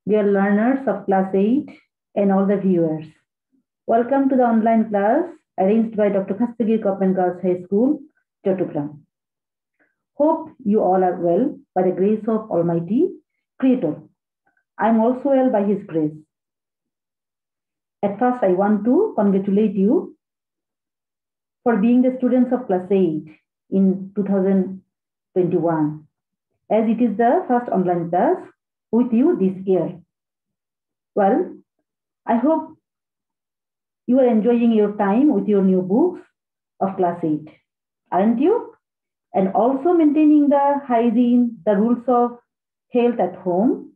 dear learners of class 8 and all the viewers. Welcome to the online class arranged by Dr. Khastagir Government Girls High School, Chattogram. Hope you all are well by the grace of Almighty Creator. I am also well by His grace. At first, I want to congratulate you for being the students of class 8 in 2021, as it is the first online class with you this year. Well, I hope you are enjoying your time with your new books of class 8, aren't you? And also maintaining the hygiene, the rules of health at home.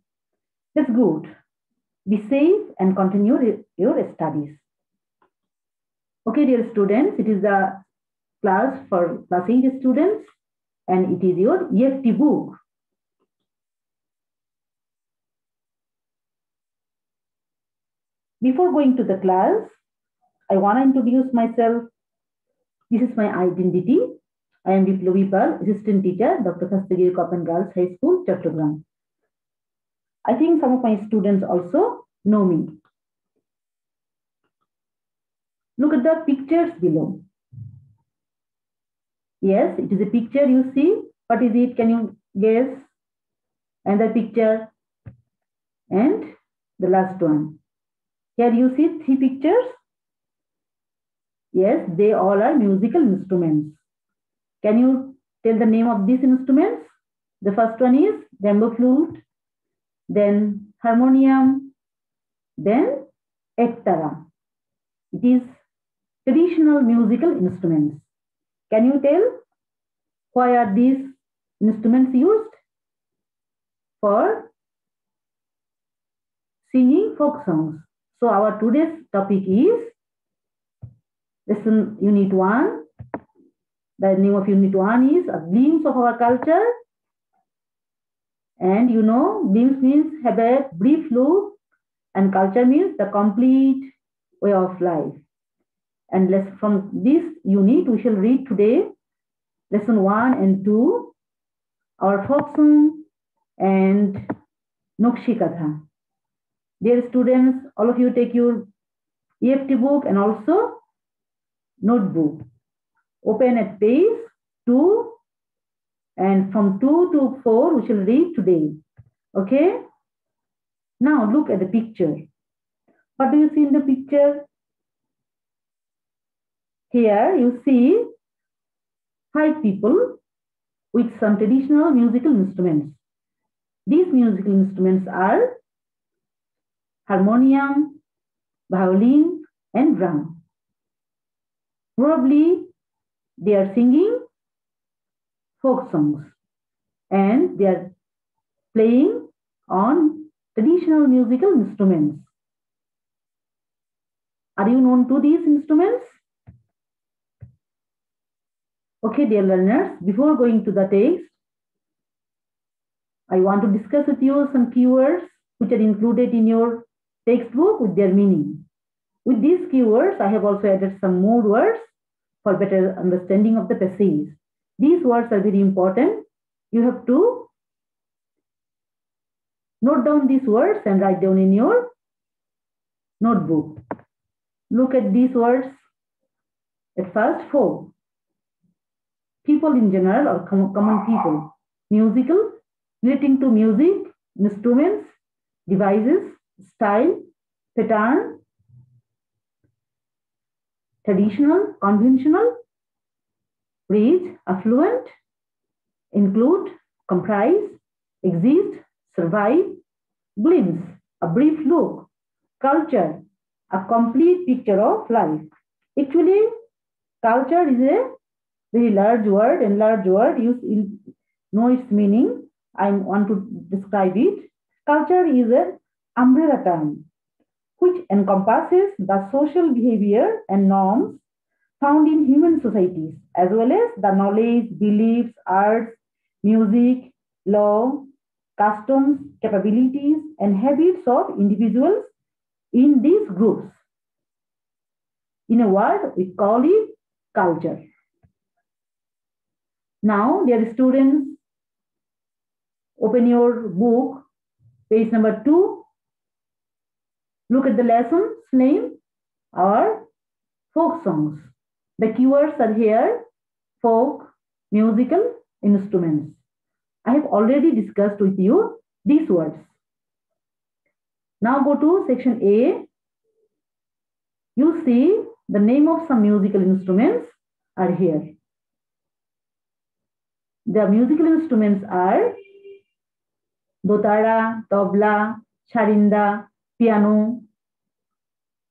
That's good. Be safe and continue your studies. Okay, dear students, it is the class for class 8 students, and it is your EFT book. Before going to the class, I want to introduce myself. This is my identity. I am Biplobi Pal, assistant teacher, Dr. Khastagir Government Girls High School, Chattogram. I think some of my students also know me. Look at the pictures below. Yes, it is a picture you see. What is it? Can you guess? And the picture and the last one. Here you see 3 pictures. Yes, they all are musical instruments. Can you tell the name of these instruments? The first one is bamboo flute, then harmonium, then ektara. It is traditional musical instruments. Can you tell why are these instruments used? For singing folk songs. So our today's topic is lesson unit 1. The name of unit 1 is A Glimpse of Our Culture. And you know, glimpse means have a brief look, and culture means the complete way of life. And from this unit, we shall read today lesson 1 and 2, our folk song and Nokshi Katha. Dear students, all of you take your EFT book and also notebook. Open at page 2, and from 2 to 4 we shall read today. Okay? Now look at the picture. What do you see in the picture? Here you see 5 people with some traditional musical instruments. These musical instruments are harmonium, violin, and drum. Probably they are singing folk songs and they are playing on traditional musical instruments. Are you known to these instruments? Okay, dear learners, before going to the text, I want to discuss with you some keywords which are included in your textbook with their meaning. With these keywords, I have also added some more words for better understanding of the passage. These words are very important. You have to note down these words and write down in your notebook. Look at these words. At first, folk. People in general or common people. Musical, relating to music, instruments, devices, style, pattern. Traditional, conventional, rich, affluent, include, comprise, exist, survive, glimpse, a brief look, culture, a complete picture of life. Actually, culture is a very large word, and large word, you know its meaning. I want to describe it. Culture is an umbrella term which encompasses the social behavior and norms found in human societies, as well as the knowledge, beliefs, arts, music, law, customs, capabilities, and habits of individuals in these groups. In a word, we call it culture. Now, dear students, open your book, page number 2, Look at the lesson's name, or folk songs. The keywords are here: folk, musical instruments. I have already discussed with you these words. Now go to section A. You see the name of some musical instruments are here. The musical instruments are dotara, tabla, charinda, piano,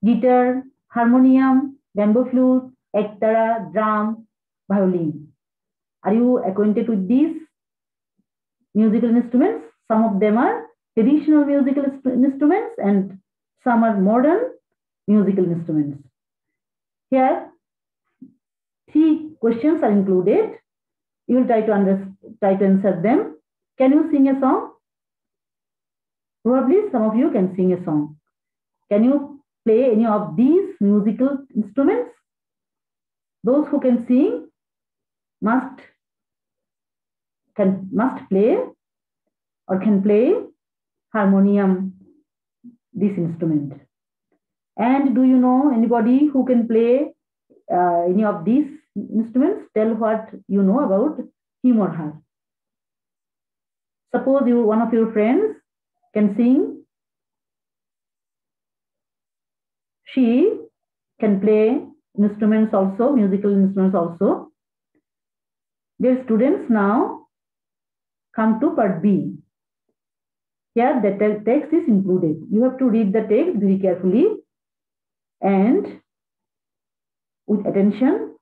guitar, harmonium, bamboo flute, ektara, drum, violin. Are you acquainted with these musical instruments? Some of them are traditional musical instruments and some are modern musical instruments. Here, 3 questions are included. You will try to answer them. Can you sing a song? Probably some of you can sing a song. Can you play any of these musical instruments? Those who can sing must play or can play harmonium, this instrument. And do you know anybody who can play any of these instruments? Tell what you know about him or her. Suppose one of your friends can sing. She can play instruments also, musical instruments also. Dear students, now come to part B. Here the text is included. You have to read the text very carefully and with attention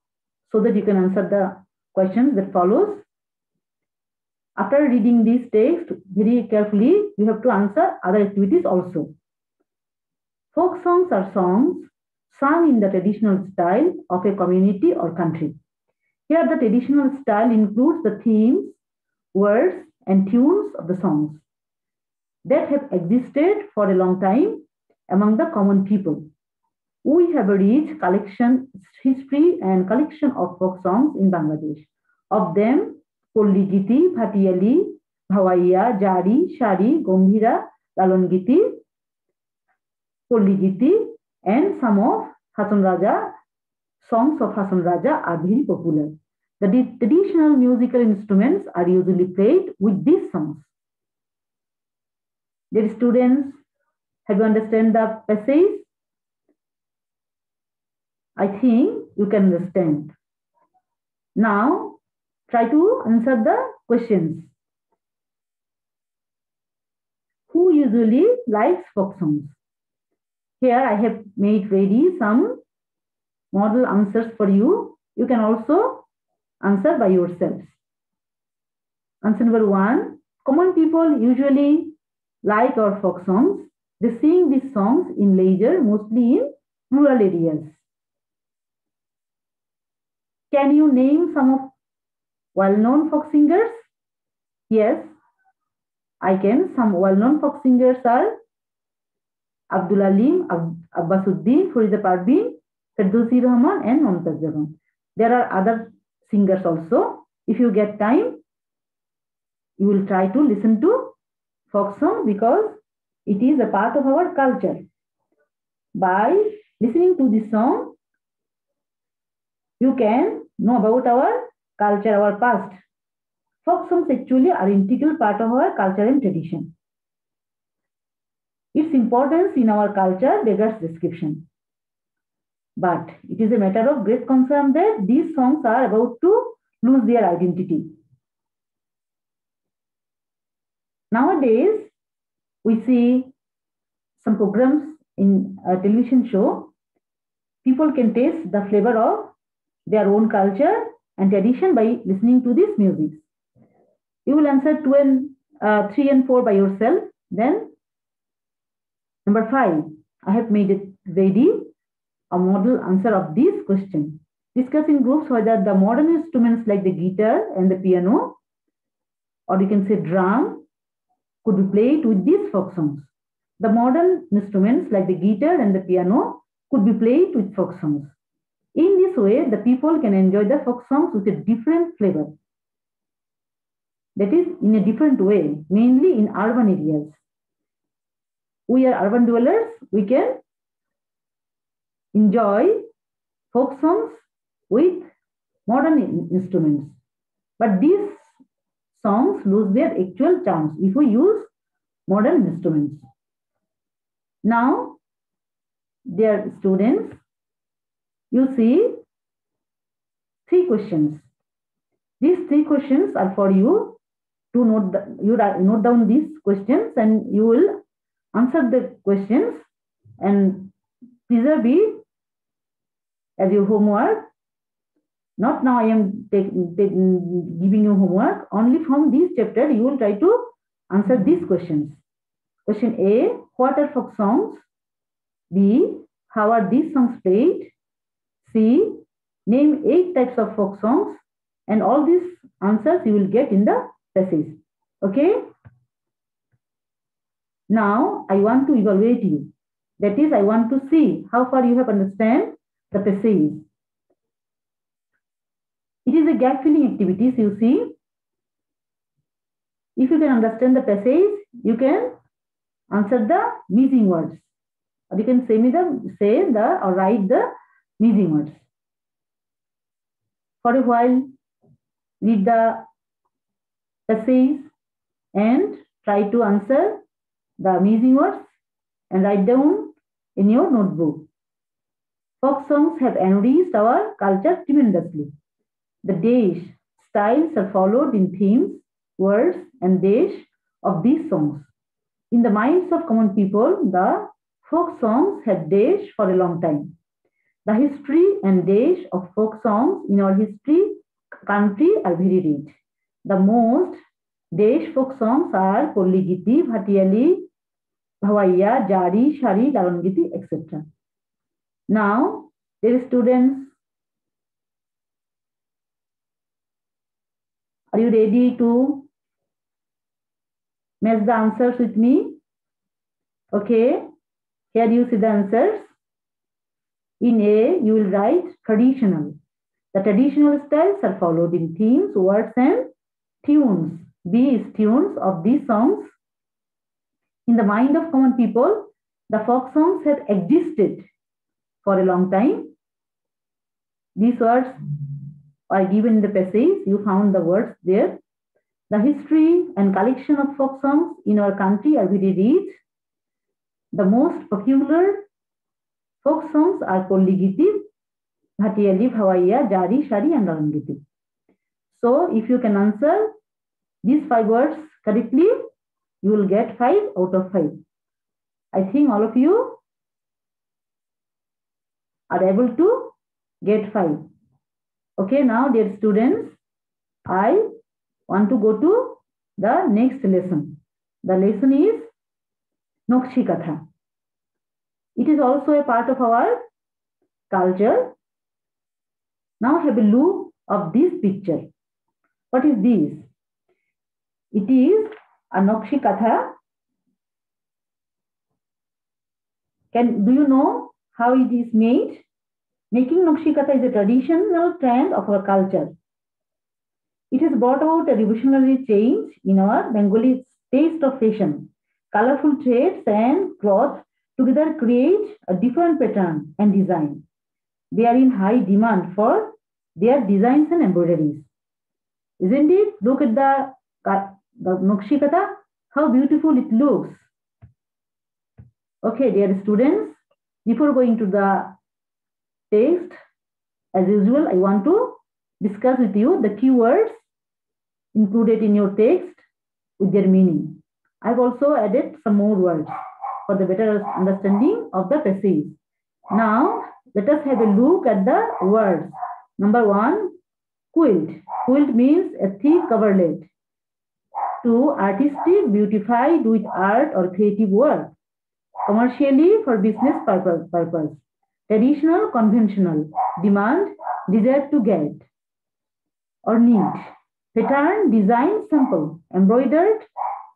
so that you can answer the questions that follows. After reading this text very carefully, you have to answer other activities also. Folk songs are songs sung in the traditional style of a community or country. Here the traditional style includes the themes, words, and tunes of the songs that have existed for a long time among the common people. We have a rich history and collection of folk songs in Bangladesh. Of them, Polli Giti, Bhatiyali, Bhawaiya, Jari, Shari, Gombhira, Lalon Giti, Polli Giti, and some of Hasan Raja, songs of Hasan Raja are very popular. The traditional musical instruments are usually played with these songs. Dear students, have you understand the passage? I think you can understand. Now, try to answer the questions. Who usually likes folk songs? Here I have made ready some model answers for you. You can also answer by yourselves. Answer number 1. Common people usually like our folk songs. They sing these songs in leisure, mostly in rural areas. Can you name some of well-known folk singers? Yes, I can. Some well-known folk singers are Abdul Alim, Abbasuddin, Fariza Parveen, Firdausi Rahman, and Mumtaz Jahan. There are other singers also. If you get time, you will try to listen to folk song because it is a part of our culture. By listening to this song, you can know about our culture, our past. Folk songs actually are an integral part of our culture and tradition. Its importance in our culture beggars description. But it is a matter of great concern that these songs are about to lose their identity. Nowadays, we see some programs in a television show. People can taste the flavor of their own culture and tradition by listening to this music. You will answer 3 and 4 by yourself. Then, number 5, I have made it ready a model answer of this question. Discuss in groups whether the modern instruments like the guitar and the piano, or you can say drum, could be played with these folk songs. The modern instruments like the guitar and the piano could be played with folk songs. In this way, the people can enjoy the folk songs with a different flavor. That is, in a different way, mainly in urban areas. we are urban dwellers, we can enjoy folk songs with modern instruments. But these songs lose their actual charms if we use modern instruments. Now, dear students, you see 3 questions. These 3 questions are for you to note down these questions, and you will answer the questions and preserve it as your homework. Not now I am giving you homework. Only from this chapter you will try to answer these questions. Question A, what are folk songs? B, how are these songs played? C, name 8 types of folk songs. And all these answers you will get in the passage. Okay? Now I want to evaluate you. That is, I want to see how far you have understand the passage. It is a gap filling activities, you see. If you can understand the passage, you can answer the missing words. Or you can or write the missing words. For a while, read the passage and try to answer the missing words and write down in your notebook. Folk songs have enriched our culture tremendously. The Desh styles are followed in themes, words, and Desh of these songs. In the minds of common people, the folk songs had Desh for a long time. The history and Desh of folk songs in our country are very rich. The most Desh folk songs are Polli Giti, Bhatiyali, Bhavaiya, Jari, Shari, Lalan Giti, etc. Now, dear students, are you ready to match the answers with me? Okay, here you see the answers. In A, you will write traditional. The traditional styles are followed in themes, words, and tunes. B is tunes of these songs. In the mind of common people, the folk songs have existed for a long time. These words are given in the passage. You found the words there. The history and collection of folk songs in our country are very rich. The most popular folk songs are Polli Giti, Bhatiyali, Bhavaiya, Jari, Shari, and Lalan Giti. So, if you can answer these 5 words correctly, you will get 5 out of 5. I think all of you are able to get 5. Okay, now dear students, I want to go to the next lesson. The lesson is Nokshi Katha. It is also a part of our culture. Now have a look of this picture. What is this? It is a Nokshi Katha. Do you know how it is made? Making Nokshi Katha is a traditional trend of our culture. It has brought about a revolutionary change in our Bengali taste of fashion. Colorful threads and cloth together create a different pattern and design. They are in high demand for their designs and embroideries. Isn't it? Look at the Nokshi Katha, how beautiful it looks. Okay, dear students, before going to the text, as usual, I want to discuss with you the keywords included in your text with their meaning. I've also added some more words for the better understanding of the passage. Now, let us have a look at the words. Number 1, quilt. Quilt means a thick coverlet. 2, artistic, beautified with art or creative work. Commercially, for business purpose. Traditional, conventional. Demand, desire to get. Or need. Pattern, design, simple. Embroidered,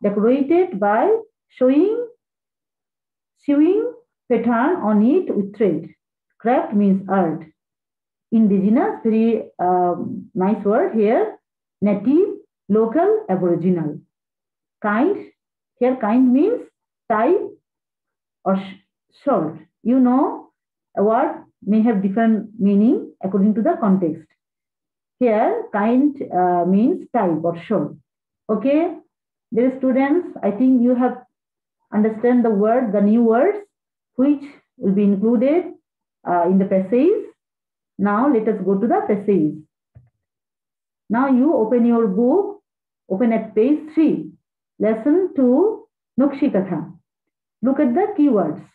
decorated by sewing pattern on it with thread. Craft means art. Indigenous, very nice word here. Native, local, aboriginal. Kind, here kind means type, or short. You know, a word may have different meaning according to the context. Here, kind means type or short. Okay, dear students, I think you have understand the new words which will be included in the passage. Now let us go to the passage. Now you open your book, open at page 3, lesson 2, Nokshi Katha. Look at the keywords.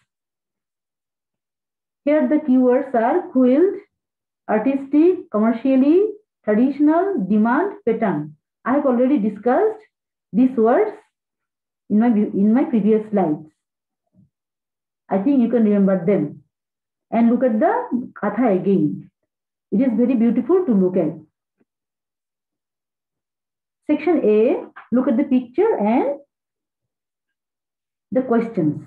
Here the keywords are quilt, artistic, commercially, traditional, demand, pattern. I have already discussed these words in my previous slides. I think you can remember them. And look at the katha again. It is very beautiful to look at. Section A, look at the picture and the questions.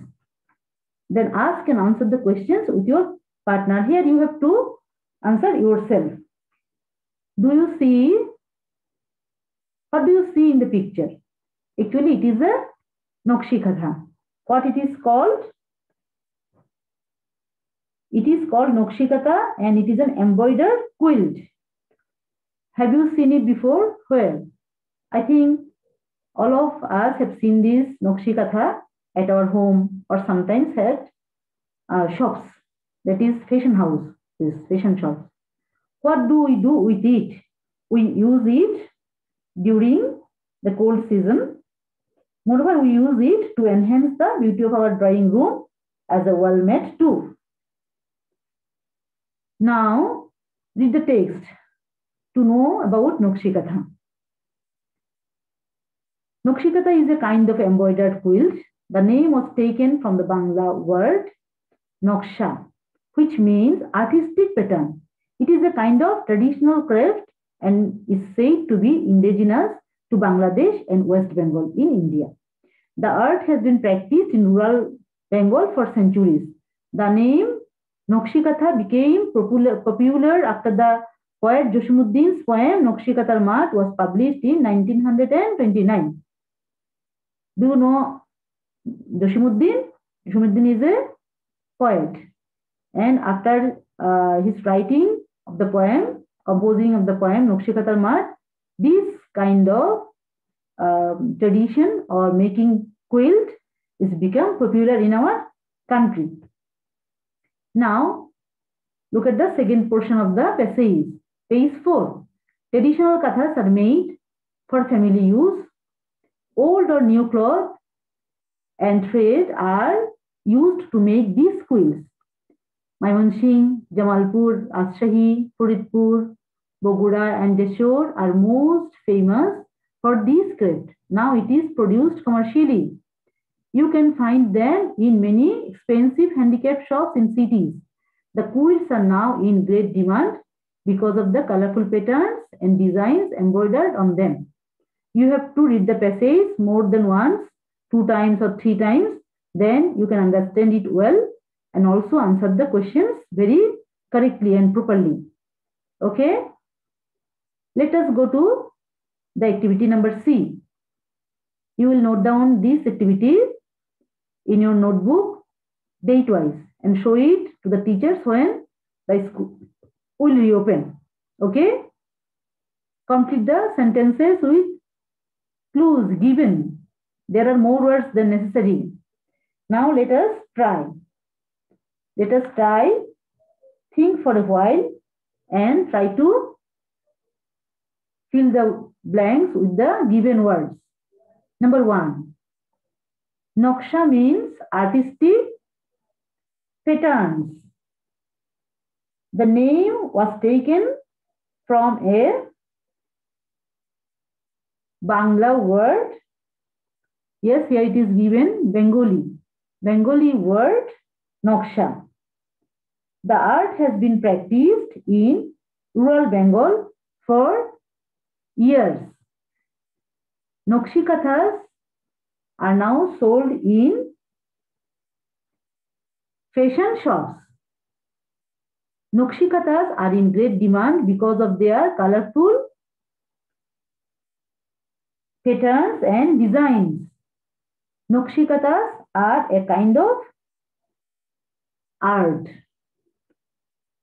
Then ask and answer the questions with your partner. Here you have to answer yourself. Do you see? What do you see in the picture? Actually, it is a Nokshi Katha. What it is called? It is called Nokshi Katha and it is an embroidered quilt. Have you seen it before? Where? I think all of us have seen this Nokshi Katha at our home or sometimes at shops. That is fashion house, this fashion shops. What do we do with it? We use it during the cold season. Moreover, we use it to enhance the beauty of our drawing room as a wall mat too. Now, read the text to know about Nokshi Katha. Nokshi Katha is a kind of embroidered quilt. The name was taken from the Bangla word Noksha, which means artistic pattern. It is a kind of traditional craft and is said to be indigenous to Bangladesh and West Bengal in India. The art has been practiced in rural Bengal for centuries. The name Nokshi Katha became popular after the poet Josimuddin's poem Nokshi Kathar Mat was published in 1929. Do you know Josimuddin? Josimuddin is a poet. And after his writing of the poem, composing of the poem Nokshi Kathar Mat, this kind of tradition or making quilt is become popular in our country. Now, look at the second portion of the passage. Page 4. Traditional kathas are made for family use. Old or new cloth and thread are used to make these quilts. Maimansingh, Jamalpur, Rajshahi, Faridpur, Bogura and Jeshore are most famous for this craft. Now it is produced commercially. You can find them in many expensive handicraft shops in cities. The quilts are now in great demand because of the colorful patterns and designs embroidered on them. You have to read the passage more than once, 2 times or 3 times, then you can understand it well and also answer the questions very correctly and properly. Okay? Let us go to the activity number C. You will note down this activity in your notebook date-wise and show it to the teachers when the school will reopen. Okay? Complete the sentences with clues given. There are more words than necessary. Now let us try. Let us try, think for a while and try to fill the blanks with the given words. Number 1. Noksha means artistic patterns. The name was taken from a Bangla word. Yes, here it is given Bengali. Bengali word Noksha. The art has been practiced in rural Bengal for years. Nokshi Kathas are now sold in fashion shops. Nokshi Kathas are in great demand because of their colorful patterns and designs. Nokshi Kathas are a kind of art.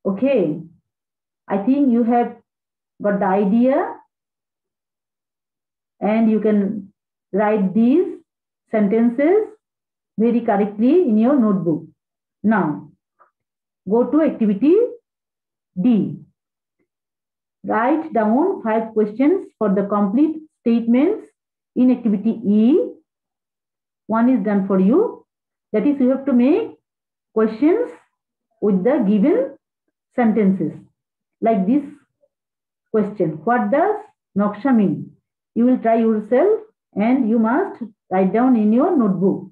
Okay, I think you have got the idea, and you can write these sentences very correctly in your notebook. Now, go to activity D. Write down 5 questions for the complete statements in activity E. One is done for you. That is, you have to make questions with the given sentences. Like this question, what does Noksha mean? You will try yourself and you must write down in your notebook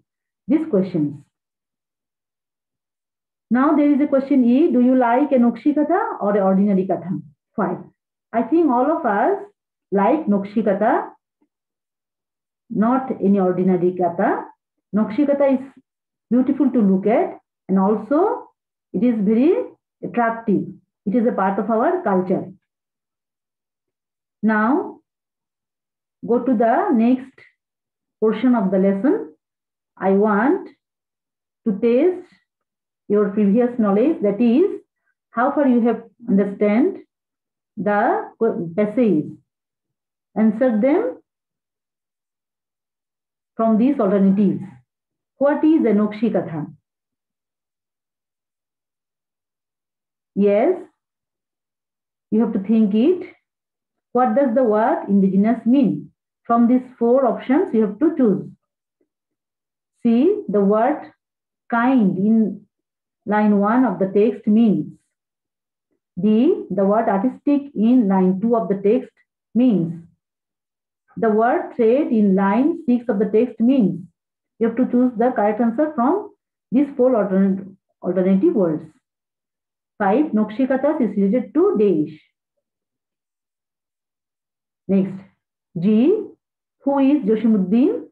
these questions. Now there is a question E. Do you like a Nokshi Katha or an ordinary Katha? Why? I think all of us like Nokshi Katha, not any ordinary Katha. Nokshi Katha is beautiful to look at, and also it is very attractive. It is a part of our culture. Now, go to the next portion of the lesson. I want to test your previous knowledge, that is, how far you have understand the passages. Answer them from these alternatives. What is a Nokshi Katha? Yes, you have to think it. What does the word indigenous mean? From these 4 options, you have to choose. See, the word kind in line 1 of the text means. D, the word artistic in line 2 of the text means. The word trade in line 6 of the text means. You have to choose the correct answer from these 4 alternative words. 5, Nokshi Kathas is related to Desh. Next, G, who is Joshimuddin?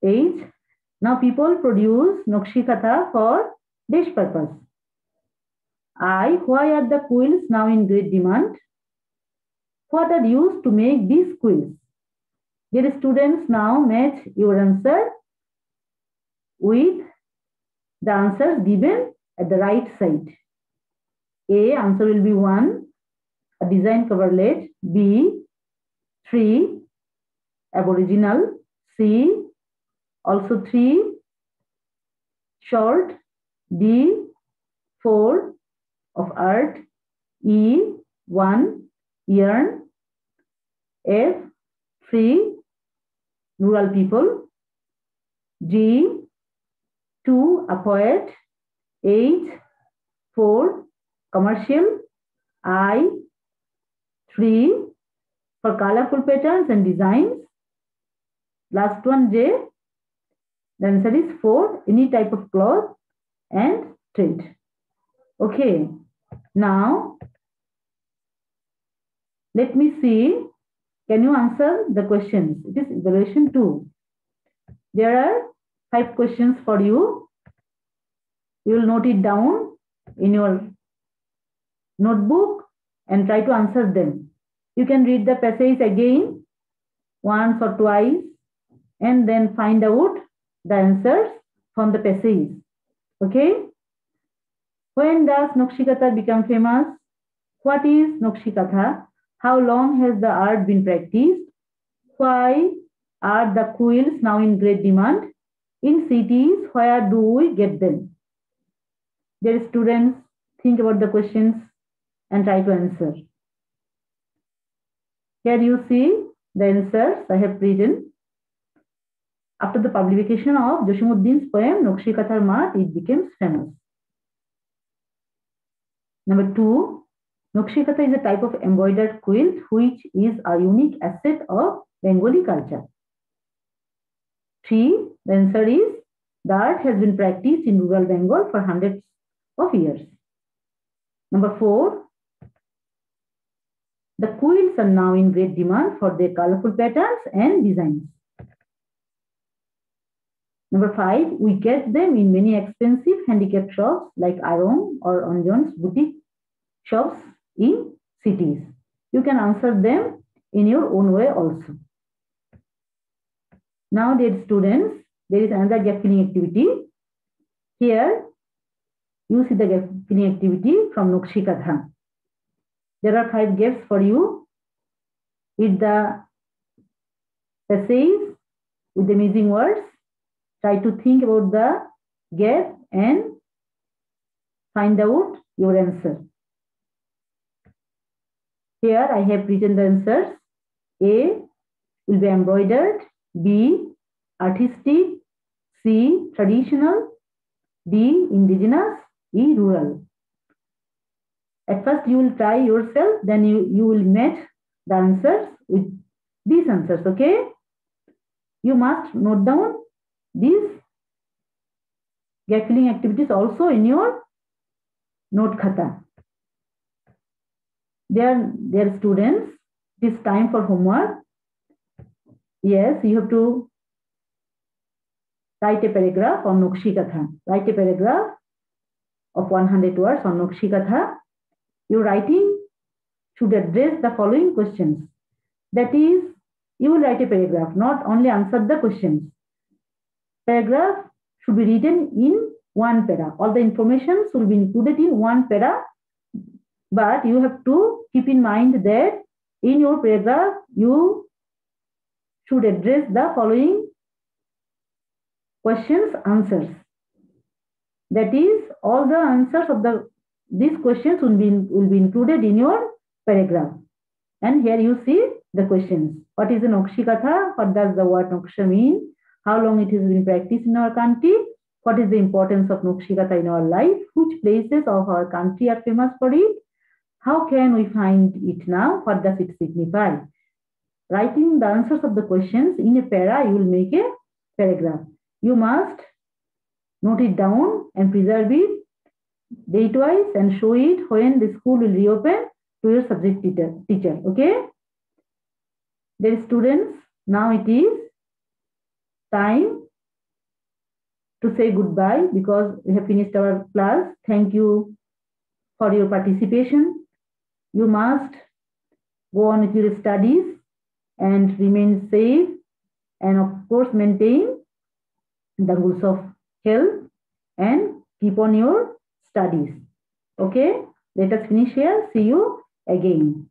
H, now people produce Nokshi Katha for Desh purpose. I, why are the quills now in great demand? What are used to make these quills? Dear students, now match your answer with the answers given at the right side. A, answer will be 1, a design coverlet. B, 3, aboriginal. C, also 3, short. D, 4, of art. E, 1, yarn. F, 3, rural people. G, 2, a poet. H, 4, commercial. I, 3, for colorful patterns and designs. Last one, J, the answer is 4, any type of cloth and trade. Okay, now let me see, can you answer the questions? It is evaluation 2. There are 5 questions for you. You will note it down in your notebook and try to answer them. You can read the passage again once or twice and then find out the answers from the passage. Okay? When does Nokshi Katha become famous? What is Nokshi Katha? How long has the art been practiced? Why are the quills now in great demand? In cities, where do we get them? Dear students, think about the questions and try to answer. Here you see the answers I have written. After the publication of Joshimuddin's poem Nokshi Kathar Mat, it became famous. Number 2, Nokshi Katha is a type of embroidered quilt which is a unique asset of Bengali culture. 3, the answer is the art has been practiced in rural Bengal for hundreds of years. Number 4, the quilts are now in great demand for their colorful patterns and designs. Number 5, we get them in many expensive handicap shops like Arong or Anjan's boutique shops in cities. You can answer them in your own way also. Now, dear students, there is another gap filling activity. Here, you see the gap filling activity from Nokshikatha. There are 5 gaps for you. Read the essays with the missing words. Try to think about the gap and find out your answer. Here I have written the answers. A will be embroidered, B artistic, C traditional, D indigenous, E rural. At first you will try yourself, then you will match the answers with these answers, okay? You must note down these gap filling activities also in your note khata. Dear students, it is time for homework. Yes, you have to write a paragraph on Nokshikatha. Write a paragraph of 100 words on Nokshikatha. Your writing should address the following questions. That is, you will write a paragraph, not only answer the questions. Paragraph should be written in one para. All the information should be included in one para. But you have to keep in mind that in your paragraph, you should address the following questions, answers. That is, all the answers of these questions will be included in your paragraph. And here you see the questions. What is a Nokshikatha? What does the word Noksha mean? How long it has been practiced in our country? What is the importance of Nokshikatha in our life? Which places of our country are famous for it? How can we find it now? What does it signify? Writing the answers of the questions in a para, you will make a paragraph. You must note it down and preserve it date-wise and show it when the school will reopen to your subject teacher. Okay? Dear students, now it is time to say goodbye because we have finished our class. Thank you for your participation. You must go on with your studies and remain safe and of course maintain the rules of health and keep on your studies. Okay, let us finish here. See you again.